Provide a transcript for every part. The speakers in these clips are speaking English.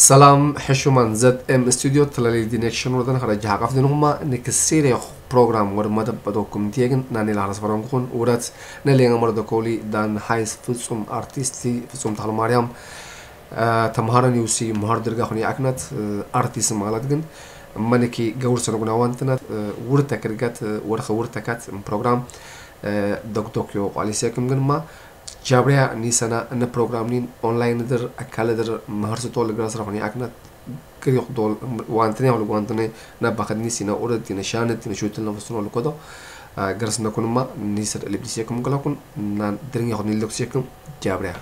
سلام حشومان زد ام استوديو تلالي دينكشن ودن خرج حقف دينهما نكسيري برنامج ورمد بدوكم تيجن ناني لارس فرانكون ورات نلي عمر دكولي دان هايس فيتسوم ارتستي فيتسوم تكلماريام تماهሮ نيوسي مهار درجة خني أكنت ارتست مالتجن منكي جور سنقولنا وانتنا ورتك رجعت ورتكات برنامج دكتوكيو قاليسيكم جنما جابريا نيسانا ان برنامجين اونلاين در اكالدر مهارس طول جراس رفني اكنت كريخ دول وانتني ولا وانتني نباخد نيسينا اورد نشانت نشوت لنا فسنا ولا كده جرس نكون ما نيسر اللي بيسيكم كلاكم نان درين ياخذ نيلوكسيكم جابريا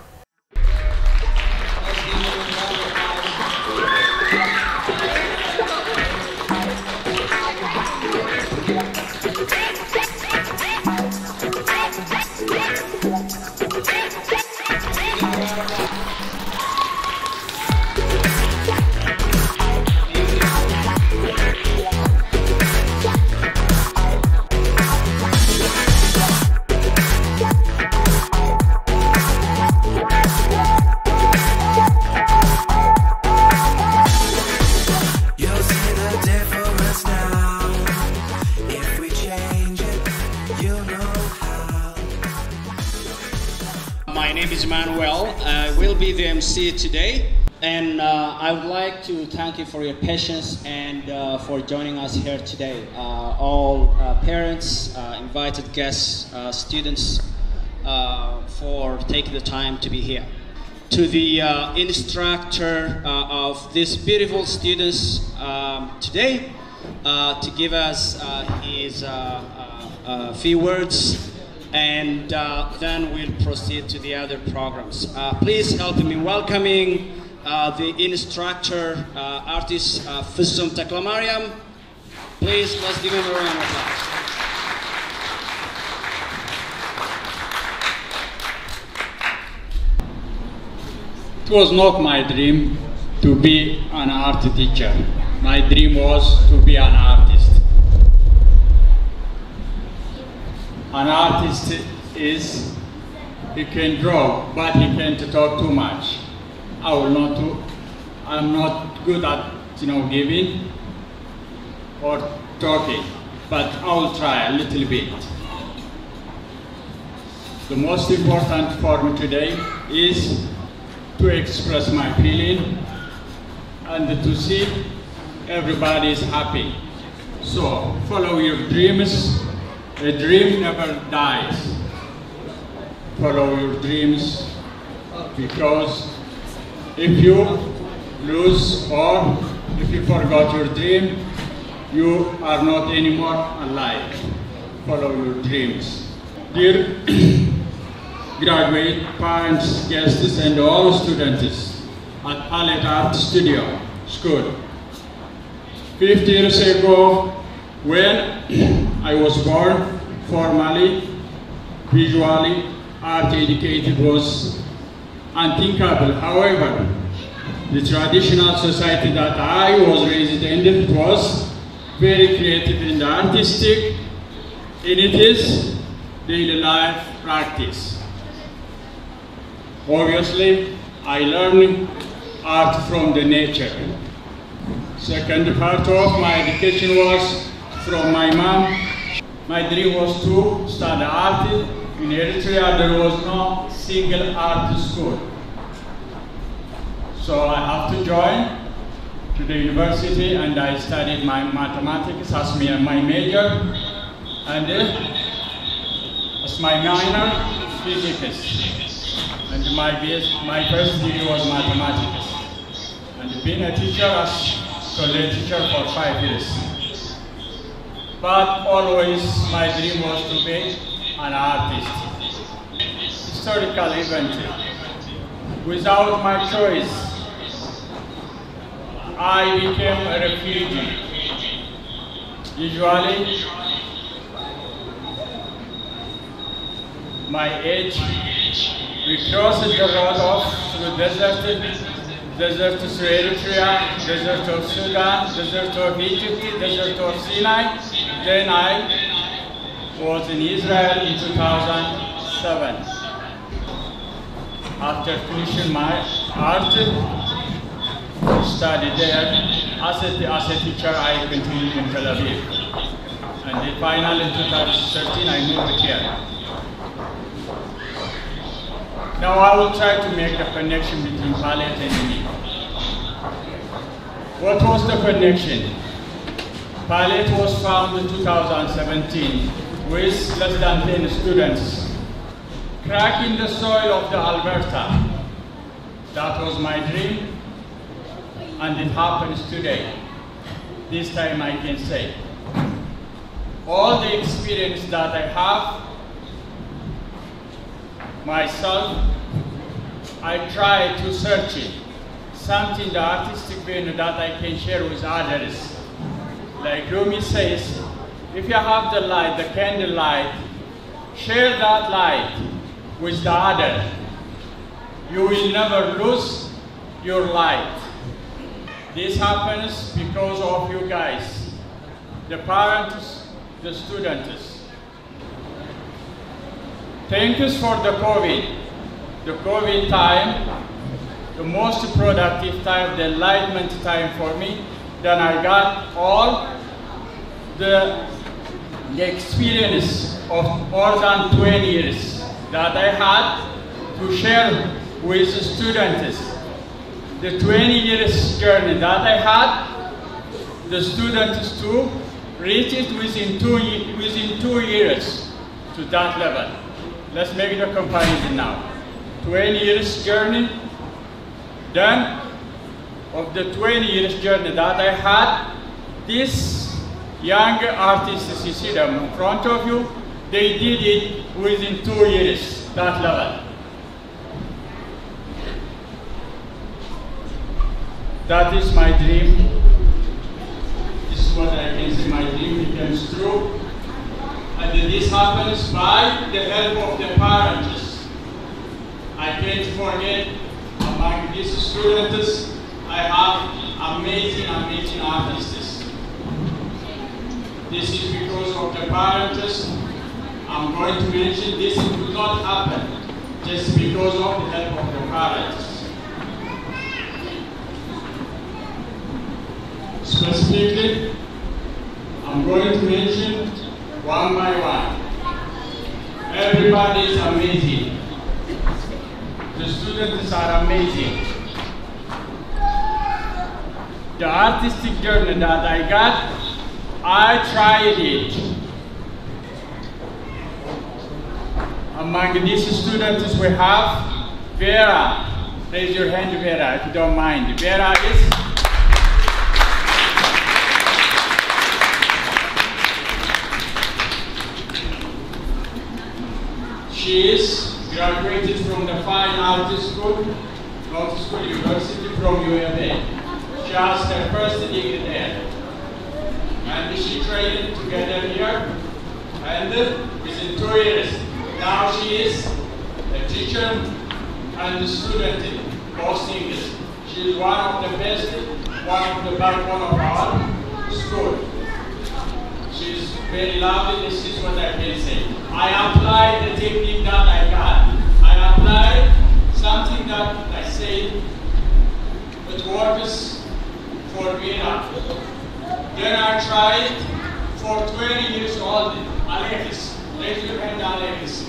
Today, and I would like to thank you for your patience and for joining us here today. All parents, invited guests, students, for taking the time to be here. To the instructor of these beautiful students today, to give us his few words. And then we'll proceed to the other programs. Please help me in welcoming the instructor, artist Fitsum Teklemariam. Please, let's give him a round of applause. It was not my dream to be an art teacher. My dream was to be an artist. An artist is, he can draw, but he can't talk too much. I'm not good at, giving or talking, but I will try a little bit. The most important for me today is to express my feeling and to see everybody is happy. So follow your dreams. A dream never dies. Follow your dreams, because if you lose or if you forgot your dream, you are not anymore alive. Follow your dreams. Dear graduate, parents, guests, and all students at Pallet Art Studio School. 50 years ago, when I was born, formally, visually, art educated was unthinkable. However, the traditional society that I was raised in was very creative and artistic in its daily life practice. Obviously, I learned art from the nature. Second part of my education was from my mom. My dream was to study art. In Eritrea, there was no single art school. So I have to join to the university, and I studied my mathematics as my major, and as my minor, physics. And my first degree was mathematics. And being a teacher, as college teacher for 5 years. But always my dream was to be an artist. Historical event. Without my choice, I became a refugee. Usually, my age, we crossed the road through desert to Eritrea, desert of Sudan, desert of Egypt, desert of Sinai. Then I was in Israel in 2007. After finishing my art, studied there. As a teacher, I continued in Tel Aviv. And then finally in 2013, I moved here. Now I will try to make the connection between Pallet and me. What was the connection? Pallet was founded in 2017 with less than 10 students, cracking the soil of the Alberta. That was my dream, and it happens today. This time I can say, all the experience that I have, myself, I try to search it, something the artistic value that I can share with others. Like Rumi says, if you have the light, the candle light, share that light with the other. You will never lose your light. This happens because of you guys, the parents, the students. Thank you for the COVID. The COVID time, the most productive time, the enlightenment time for me. Then I got all the experience of more than 20 years that I had to share with the students. The 20 years journey that I had, the students too reach it within two years to that level. Let's make the comparison now. 20 years journey, then of the 20 years journey that I had, these young artists, you see them in front of you, they did it within 2 years, that level. That is my dream. This is what I can say, my dream becomes true. And this happens by the help of the parents. I can't forget, among these students, I have amazing artists. This is because of the parents. I'm going to mention this would not happen just because of the help of the parents. Specifically, I'm going to mention one by one. Everybody is amazing. The students are amazing. The artistic journey that I got, I tried it. Among these students we have Vera. Raise your hand, Vera, if you don't mind. Vera is she is graduated from the Fine Art School, University from UFA. She has her first degree there. And she trained together here, and within 2 years, now she is a teacher and a student in both English. She is one of the best, one of the backbone of our school. She is very lovely, this is what I can say. I applied the technique that I got. I applied something that I say, it works for Vera. Then I tried for 20 years old, Alexis. Raise your hand, Alexis.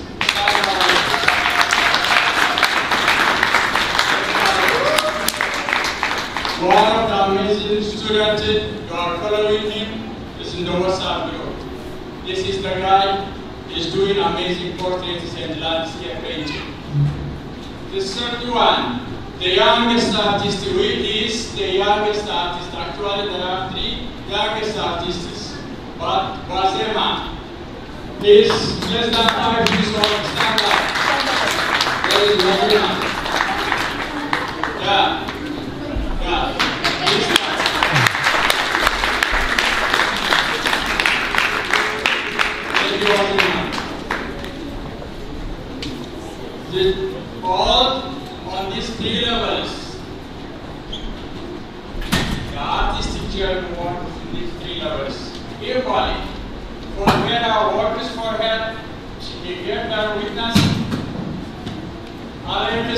One of the amazing students, you are following him, is in the WhatsApp group. This is the guy, he's doing amazing portraits and landscape painting. The third one, the youngest artist, he is the youngest artist. Actually, there are 3 youngest artists. But Wazema is less than 5 years old. Stand up. There is Wazema. Yeah. All on these 3 levels, the artistic journey works in these 3 levels equally. For Vera works for her, she can get her witness. Alex,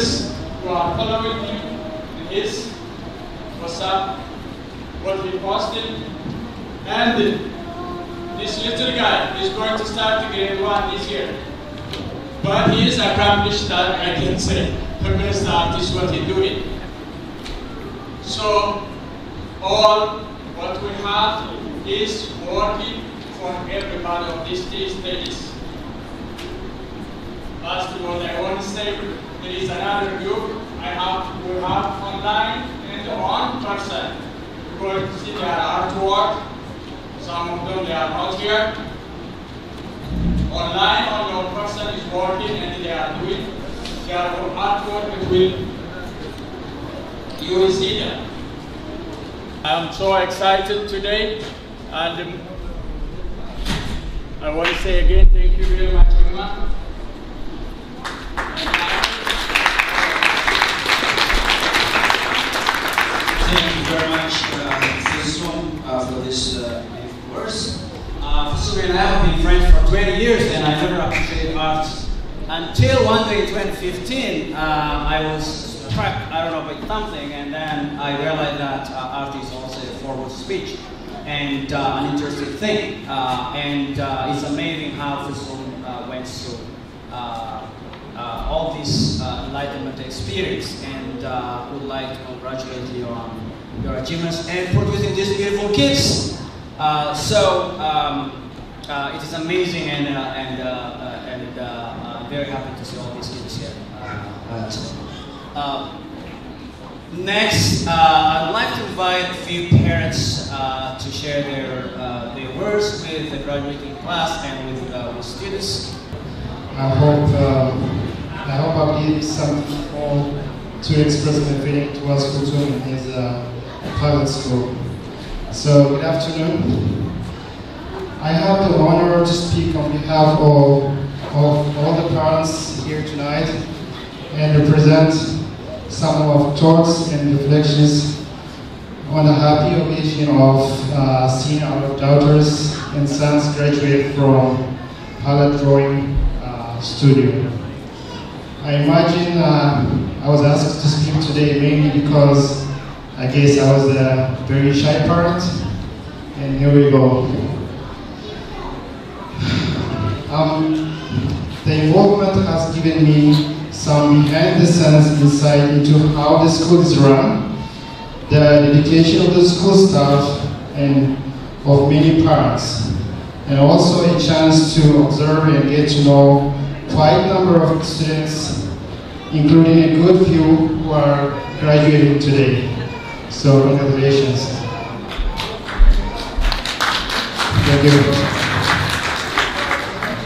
who are following him in his what's up, what he posted. And this little guy is going to start grade 1 this year. But he is accomplished, that I can say. The best artist, what he's doing. So, all what we have is working for everybody of these 3 stages. Last what I want to say, there is another group we have online and on person. You're going to see their artwork. Some of them they are not here. Online, only one person is working and they are doing their own artwork and you will see them. I'm so excited today, and I want to say again thank you very much, Emma. Thank you very much, Fitsum, for this words. Fitsum and I have been friends for 20 years, and I never appreciated art until one day in 2015. I was struck, I don't know, by something, and then I realized that art is also a form of speech and an interesting thing. It's amazing how Fitsum went through all this enlightenment experience, and would like to congratulate you on your achievements and producing these beautiful kids. It is amazing, and very happy to see all these kids here. Next, I'd like to invite a few parents to share their words with the graduating class and with students. I hope I'll give some people to express my feeling towards Fitsum in his private school. So, good afternoon. I have the honor to speak on behalf of all the parents here tonight and represent some of thoughts and reflections on the happy occasion of seeing our daughters and sons graduate from Pallet drawing studio. I imagine I was asked to speak today mainly because I guess I was a very shy parent, and here we go. The involvement has given me some behind-the-scenes insight into how the school is run, the dedication of the school staff and of many parents, and also a chance to observe and get to know quite a number of students, including a good few who are graduating today. So congratulations. Thank you.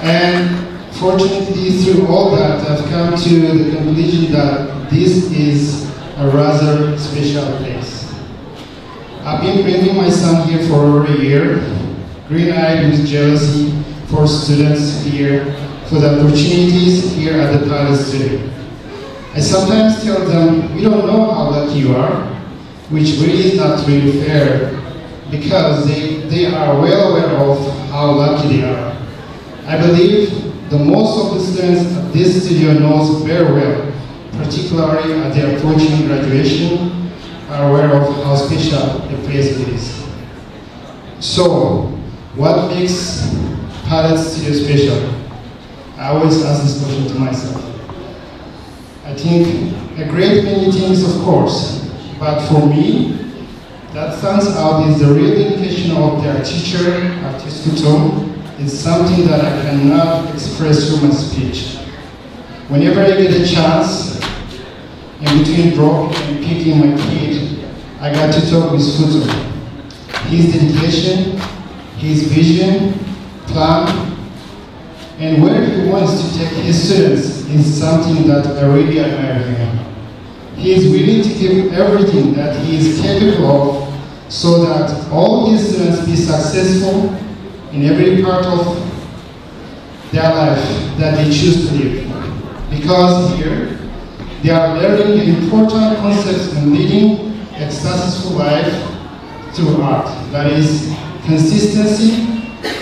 And fortunately, through all that, I've come to the conclusion that this is a rather special place. I've been bringing my son here for over a year, green-eyed with jealousy for students here, for the opportunities here at the Pallet Studio. I sometimes tell them, we don't know how lucky you are, which really is not really fair, because they are well aware of how lucky they are. I believe the most of the students at this studio knows very well, particularly at their approaching graduation, are aware of how special a place it is. So, what makes Pallet Studio special? I always ask this question to myself. I think a great many things, of course, but for me, that stands out is the real dedication of their teacher, Artist Tone. It's something that I cannot express through my speech. Whenever I get a chance, in between drawing and picking my kid, I got to talk with Fitsum. His dedication, his vision, plan, and where he wants to take his students is something that I really admire him. He is willing to give everything that he is capable of so that all his students be successful in every part of their life that they choose to live. Because here, they are learning important concepts in leading a successful life through art. That is consistency,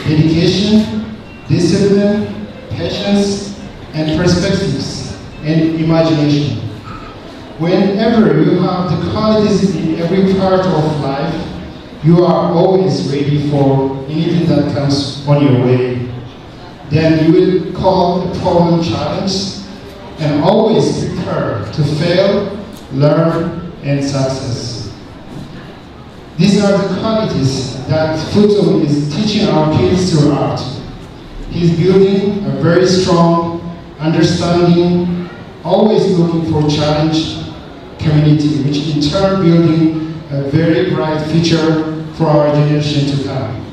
dedication, discipline, patience, and perspectives, and imagination. Whenever you have the qualities in every part of life, you are always ready for anything that comes on your way. Then you will call a problem challenge and always prepare to fail, learn, and success. These are the qualities that Fitsum is teaching our kids through art. He's building a very strong, understanding, always looking for challenge community, which in turn building a very bright future for our generation to come.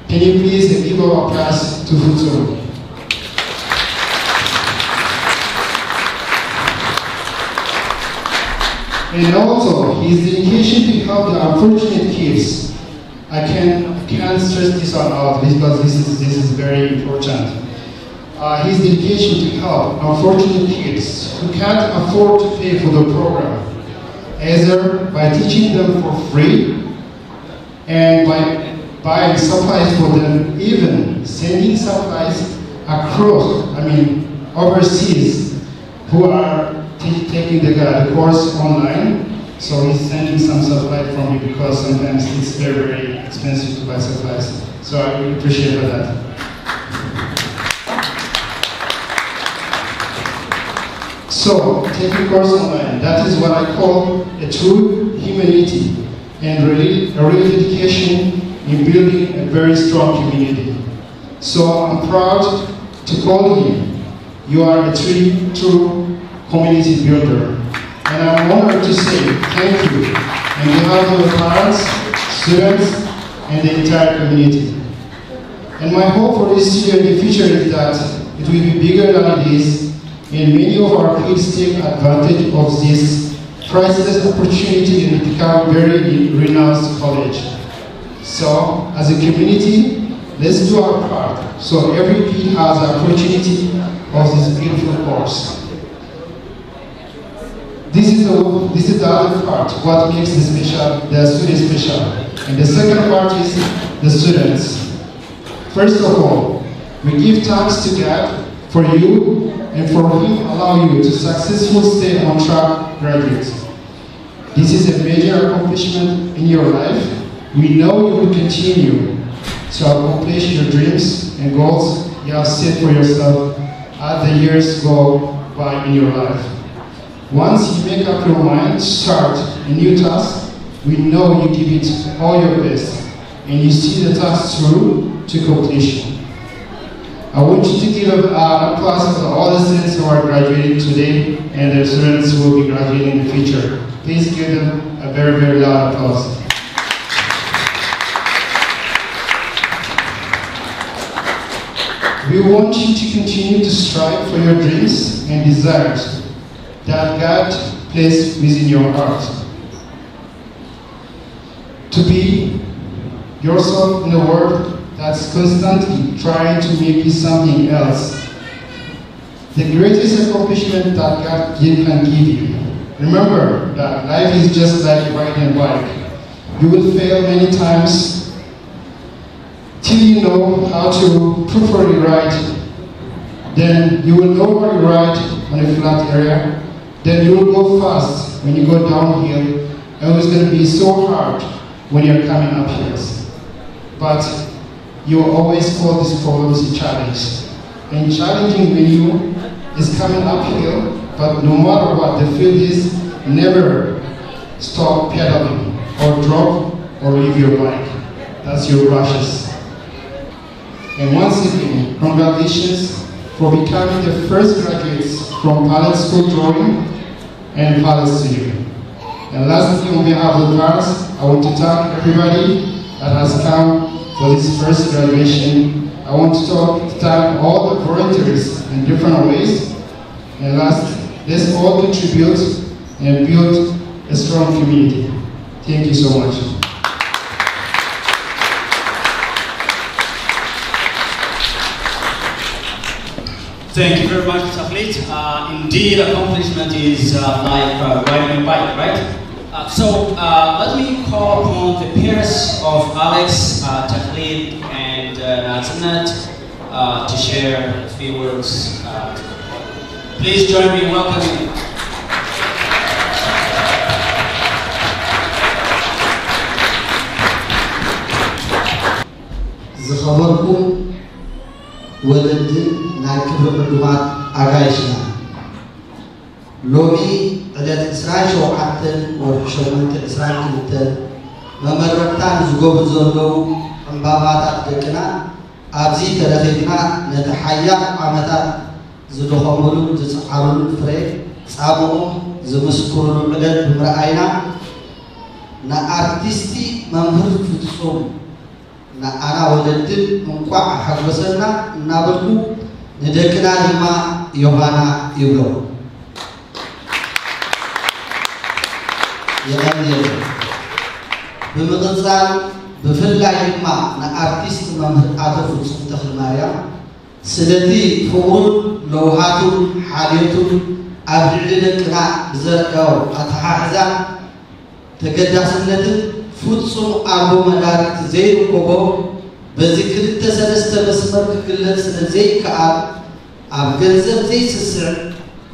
Can you please give our applause to Fitsum? And also, his dedication to help the unfortunate kids. I can't stress this one out because this is very important. His dedication to help unfortunate kids who can't afford to pay for the program, either by teaching them for free and by buying supplies for them, even sending supplies across, overseas, who are taking the course online. So he's sending some supply from me because sometimes it's very, very expensive to buy supplies. So I really appreciate that. So, taking course online, that is what I call a true humanity and really a real dedication in building a very strong community. So I'm proud to call him. You are a true community builder. And I'm honored to say thank you on behalf of the parents, students, and the entire community. And my hope for this year in the future is that it will be bigger than it is, and many of our kids take advantage of this priceless opportunity and become very renowned college. So, as a community, let's do our part so every kid has the opportunity of this beautiful course. This is the other part, what makes the students special. And the second part is the students. First of all, we give thanks to God for you and for Him allow you to successfully stay on track graduate. This is a major accomplishment in your life. We know you will continue to accomplish your dreams and goals you have set for yourself as the years go by in your life. Once you make up your mind to start a new task, we know you give it all your best and you see the task through to completion. I want you to give an applause for all the students who are graduating today and the students who will be graduating in the future. Please give them a very, very loud applause. We want you to continue to strive for your dreams and desires that God placed within your heart. To be yourself in a world that's constantly trying to make you something else. The greatest accomplishment that God can give you. Remember that life is just like riding a bike. You will fail many times till you know how to properly ride. Then you will know how to ride on a flat area. Then you will go fast when you go downhill, and it's going to be so hard when you're coming up hills. But you will always call these problems a challenge. And challenging when you is coming uphill, but no matter what the field is, never stop pedaling or drop or leave your bike. That's your rushes. And once again, congratulations for becoming the first graduates from Pallet School Drawing and Pallet Studio. And lastly, on behalf of the parents, I want to thank everybody that has come for this first graduation. I want to thank all the volunteers in different ways. And last, let's all contribute and build a strong community. Thank you so much. Thank you very much, Mr. Fleet. Indeed, accomplishment is like riding a bike, right? So let me call upon the parents of Alex, Takhlid, and Natsanat to share a few words. Please join me in welcoming. ዝኸበርኩም ወለድን ናይ ክብሪ ቅዱማት ኣጋይሽና ሎሚ ዕለት 27 ወርሒ 8 22 መመረቅታን ዝጎብዙ ዘለዉ ዕምባባታት ደቅና ኣብዚ ተረኺብና ነቲ ሓያል ዓመታት ዝደኸመሉ ዝፀዓሩሉ ፍሬ ጻምኦም ዝምስክሩሉ ዕለት ብምርኣይና ንኣርቲስቲ መምህር ፍጹም ንኣና ወለድን እንቋዕ ሓጎሰና እናበሉ ንደቅና ድማ ዮሃና ይብሎም የቀንየለ ብምቕጻል ብፍላይ ድማ ንኣርቲስት መምህር ኣቶ ፍጹም ተክለማርያም ስለቲ ፍቕሩን ለውሃቱን ሓልየቱን ኣብ ልዕሊ ደቅና ብዘርአዮ ኣተሓሕዛን ተገዳስነትን ፍጹም ኣልቦ መዳርክቲ ዘይርከቦ በዚ 2-3 መስመር ክግለጽ ስለዘይከኣል ኣብ ገንዘብ ዘይስስዕ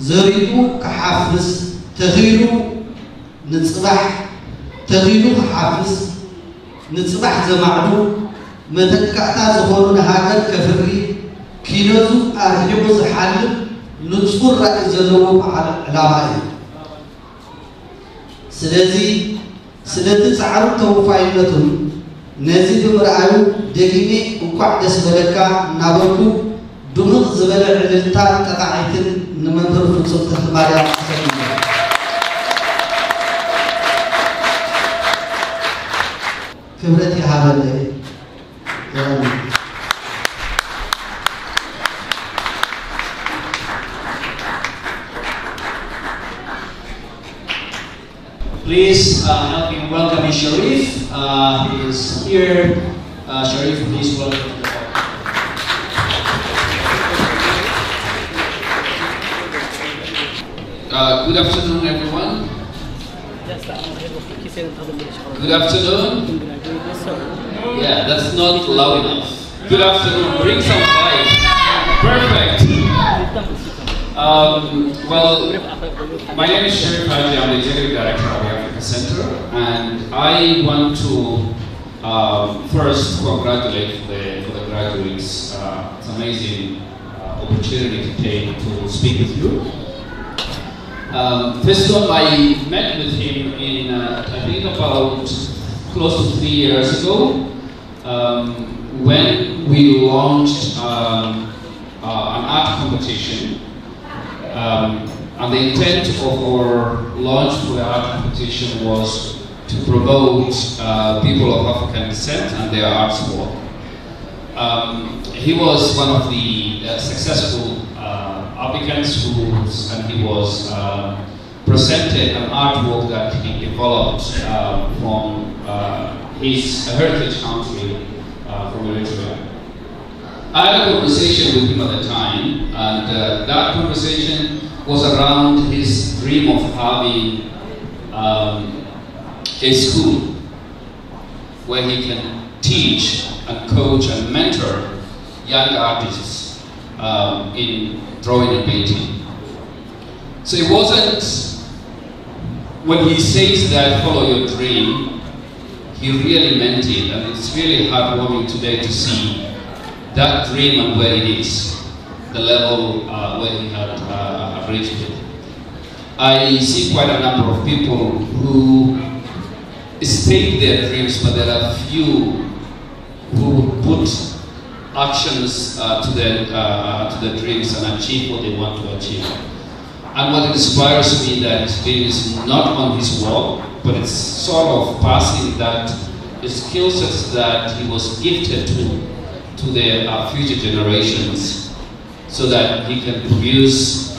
ዘሪኡ ክሓፍስ ተኺሉ ንጽባሕ ተኺሉ ክሓፍስ ንጽባሕ ዘማዕዱ መተካእታ ዝኾኑ ንሃገር ከፍሪ ኪነቱ ኣርሒቑ ዝሓልፍ ንጹር ራእይ ዘለዎ ዕላማ እዩ ስለዚ ስለቲ ጻዕሩ ተወፋይነቱን ነዚ ብምርኣዩ ደጊሜ እንኳዕ ደስ በለካ እናበልኩ ድሙቕ ዝበለ ዕልልታን ጠቃዒትን ንመምህር ፍጹም ተክለማርያም ሰኪነ ክብረት ይሃበለይ Please help me welcome Sharif. He is here. Sharif, please welcome to the hall. Good afternoon, everyone. Good afternoon. Yeah, that's not loud enough. Good afternoon. Bring some vibe. Perfect. Well, my name is Sharif. I'm the Executive Director of the Africa Center, and I want to first congratulate for the graduates. It's an amazing opportunity to speak with you. First of all, I met with him in, I think about close to 3 years ago, when we launched an art competition. And the intent of our launch for the art competition was to promote people of African descent and their arts work. He was one of the successful applicants and he was presented an artwork that he developed from his heritage country, from Eritrea. I had a conversation with him at the time, and that conversation was around his dream of having a school where he can teach and coach and mentor young artists in drawing and painting. So it wasn't, when he says that follow your dream, he really meant it, and it's really heartwarming today to see that dream and where it is, the level where he had reached it. I see quite a number of people who state their dreams, but there are few who put actions to their dreams and achieve what they want to achieve. And what inspires me that his dream is not on his wall, but it's sort of passing that the skill sets that he was gifted to the future generations, so that he can produce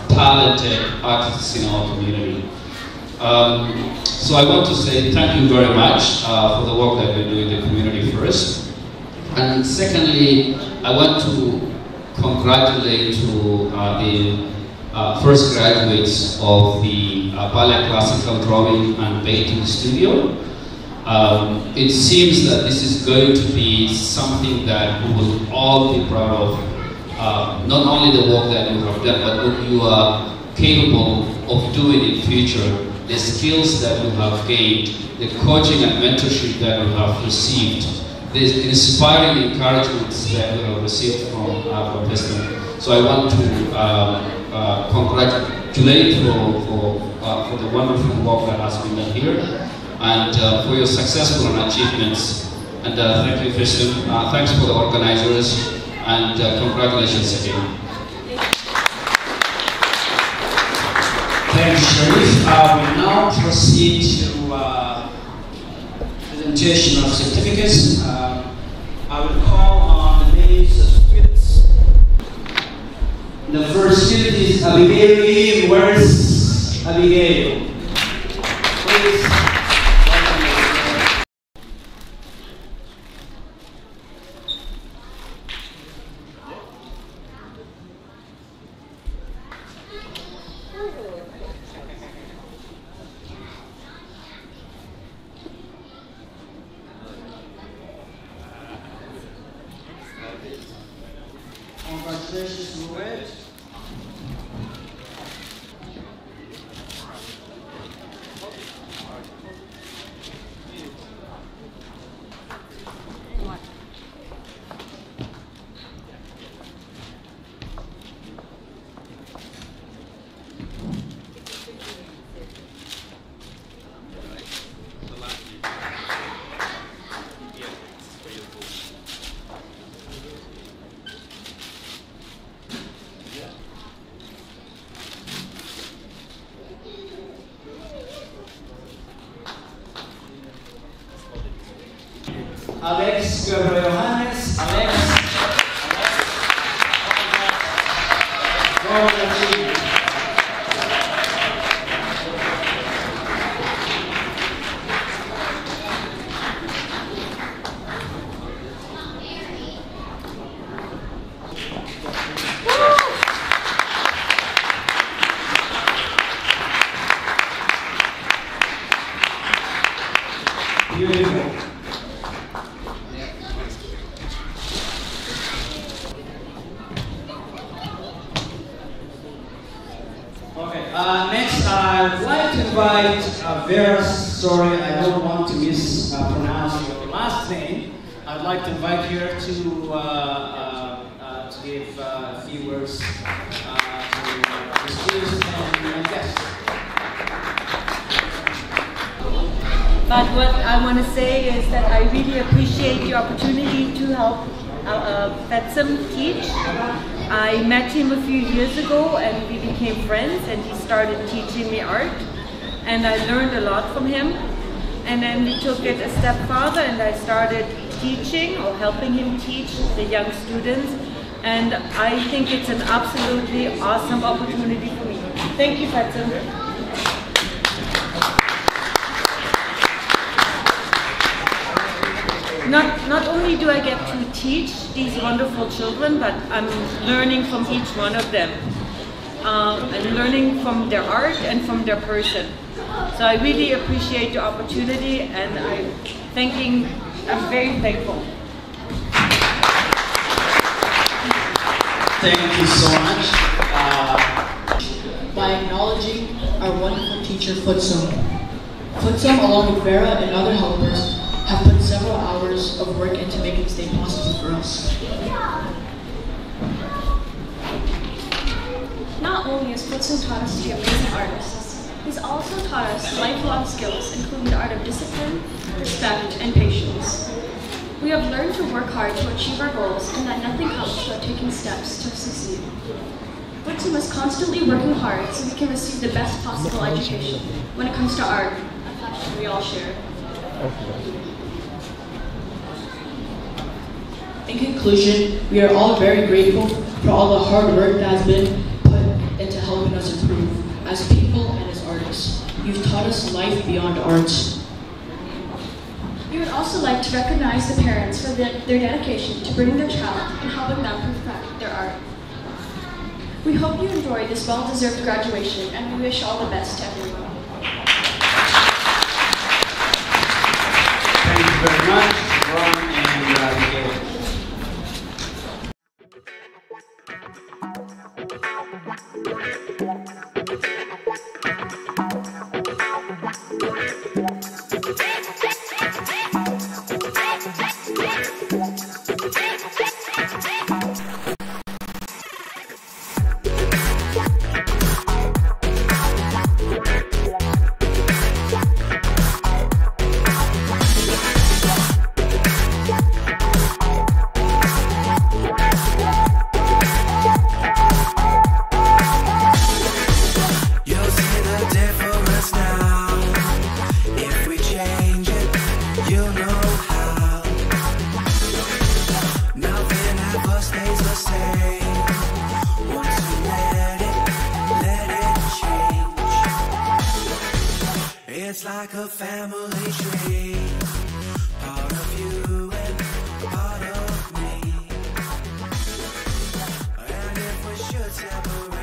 talented artists in our community. So I want to say thank you very much for the work that you do in the community first. And secondly, I want to congratulate the first graduates of the Pallet Classical Drawing and Painting Studio. It seems that this is going to be something that we will all be proud of. Not only the work that you have done, but what you are capable of doing in future the skills that you have gained, the coaching and mentorship that you have received, the inspiring encouragements that you have received from Fitsum. So I want to congratulate for the wonderful work that has been done here, and for your successful achievements. And thank you, Fitsum. Thanks for the organizers, and congratulations again. Thank you, Sharif. We now proceed to presentation of certificates. I will call on the names of students. The first student is Abigail. Where's Abigail? Please. Congratulations, Rued. Alex Johannes, beautiful. Next, I'd like to invite Vera. Sorry, I don't want to mispronounce your last name. I'd like to invite her to give a few words to the students and guests. But what I want to say is that I really appreciate the opportunity to help Fitsum teach. I met him a few years ago and we became friends, and he started teaching me art, and I learned a lot from him. And then we took it a step further and I started teaching or helping him teach the young students, and I think it's an absolutely awesome opportunity for me. Thank you, Fitsum. Not only do I get to teach these wonderful children, but I'm learning from each one of them. I'm learning from their art and from their person. So I really appreciate the opportunity, and I'm very thankful. Thank you so much. By acknowledging our wonderful teacher, Fitsum. Fitsum, along with Vera and other helpers, have put several hours of work into making this day possible for us. Not only has Fitsum taught us to be amazing artists, he's also taught us lifelong skills, including the art of discipline, respect, and patience. We have learned to work hard to achieve our goals, and that nothing comes without taking steps to succeed. Fitsum is constantly working hard so we can receive the best possible education when it comes to art, a passion we all share. In conclusion, we are all very grateful for all the hard work that has been put into helping us improve as people and as artists. You've taught us life beyond art. We would also like to recognize the parents for their dedication to bringing their child and helping them perfect their art. We hope you enjoyed this well-deserved graduation, and we wish all the best to everyone. Thank you very much, Ron and Abigail. Tamaharo.